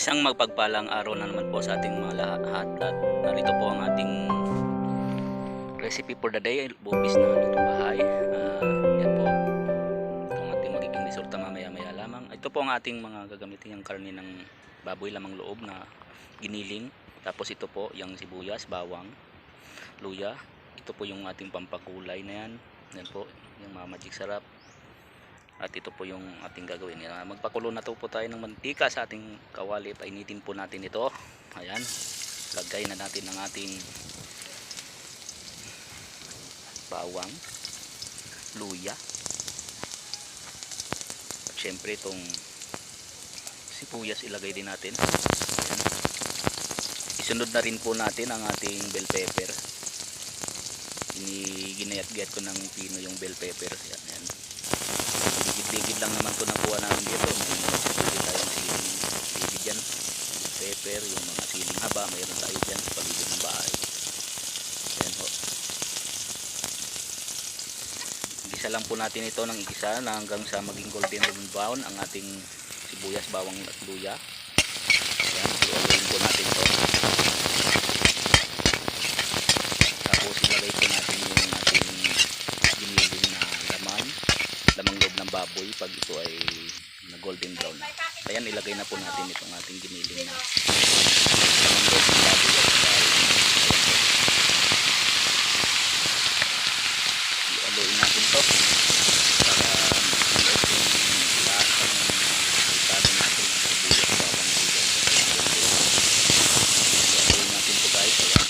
Isang magpagpalang araw na naman po sa ating mga lahat at narito po ang ating recipe for the day, bupis na lutong bahay. Yan po itong ating magiging resulta mamaya lamang. Ito po ang ating mga gagamitin, yung karne ng baboy lamang loob na giniling. Tapos ito po yung sibuyas, bawang, luya. Ito po yung ating pampakulay na yan. Yan po yung mga magic sarap. At ito po yung ating gagawin. Magpakulo na po tayo ng mantika sa ating kawali. Painitin po natin ito. Ayan. Lagay na natin ang ating bawang, luya. At syempre itong sibuyas ilagay din natin. Ayan. Isunod na rin po natin ang ating bell pepper. Ginayat-gayat ko ng pino yung bell pepper. Ayan. Ayan. Digid lang naman ito nakuha namin dito. May tayong siling digid dyan, pepper, yung mga siling haba mayroon tayo dyan sa paligid ng bahay. Ayan ho, igisa lang po natin ito ng igisa na hanggang sa maging golden brown ang ating sibuyas, bawang at luya. Ayan, iuloyin po natin ito. Tapos ilagay po natin yung ating giniling na lamang loob ng baboy pag ito ay na golden brown. Ayan, ilagay na po natin itong ating giniling na lamang loob ng baboy. Ialoin natin to para maloob yung lahat ng italo natin ng sibuyas, bawang, luya. Ialoin natin to guys. Ayan.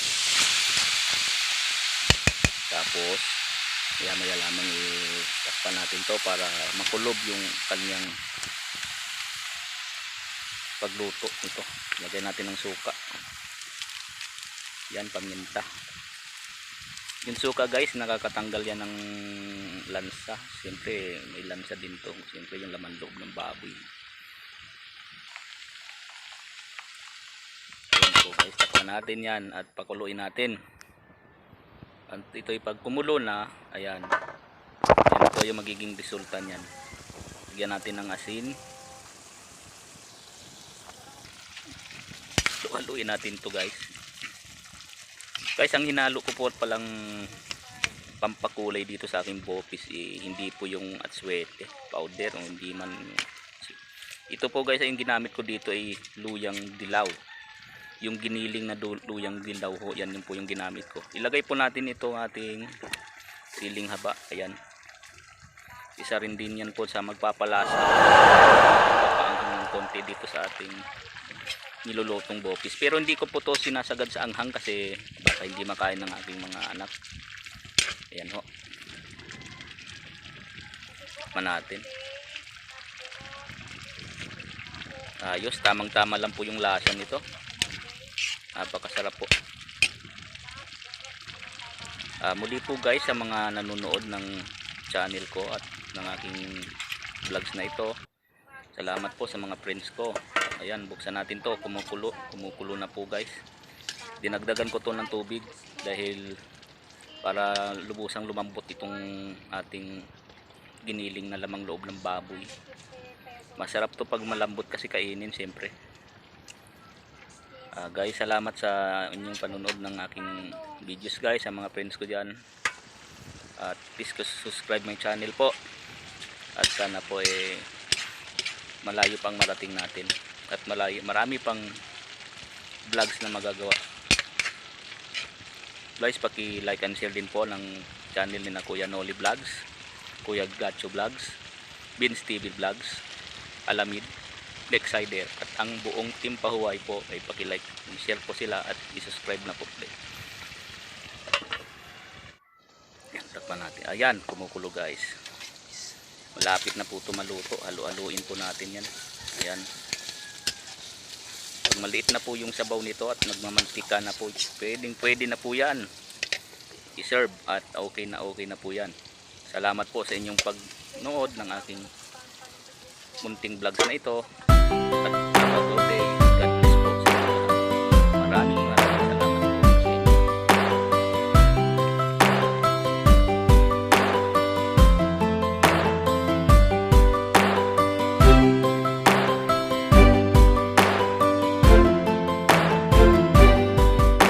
Tapos maya lamang itakpan natin to para makulob yung kanyang pagluto nito. Lagay natin ng suka. Yan, paminta. Yung suka guys, nakakatanggal yan ng lansa. Siyempre may lansa din to. Siyempre yung laman loob ng baboy. Ayan po guys, takpan natin yan at pakuluin natin. At ito'y pag kumulo na, ayan, yan po yung magiging resulta niyan. Lagyan natin ng asin. Haluin natin to guys. Guys, ang hinalo ko po palang pampakulay dito sa aking bopis, hindi po yung atswete powder, o hindi man. Ito po guys, yung ginamit ko dito ay luyang dilaw. Yung giniling na luyang dilaw ho, yan yung po yung ginamit ko. Ilagay po natin ito ating siling haba. Ayan. Isa rin din yan po sa magpapalasa. Magpapaanghang ng konti dito sa ating nilulutong bopis. Pero hindi ko po to sinasagad sa anghang kasi baka hindi makain ng aking mga anak. Ayan ho. Tikman natin. Ayos, tamang tama lang po yung lasa nito. Napakasarap po. Muli po guys sa mga nanonood ng channel ko at ng aking vlogs na ito, salamat po sa mga friends ko. Ayan, buksan natin to. Kumukulo na po guys. Dinagdagan ko to ng tubig dahil para lubusang lumambot itong ating giniling na lamang loob ng baboy. Masarap to pag malambot kasi kainin siyempre. Guys, salamat sa inyong panonood ng aking videos guys, sa mga friends ko dyan. At please subscribe my channel po. At sana po malayo pang marating natin. At marami pang vlogs na magagawa. Guys, paki-like and share din po ng channel ni na Kuya Noli Vlogs, Kuya Gacho Vlogs, Vince TV Vlogs, Alamid, Bexcider, at ang buong team Pahuway po ay paki-like, i-share po sila at i-subscribe na po. Yan, takpan natin. Ayan, kumukulo guys. Malapit na po ito maluto. Halu-haluin po natin yan. Ayan. Pag maliit na po yung sabaw nito at nagmamantika na po, pwede na po yan i-serve at okay na po yan. Salamat po sa inyong pagnood ng aking munting vlogs na ito. At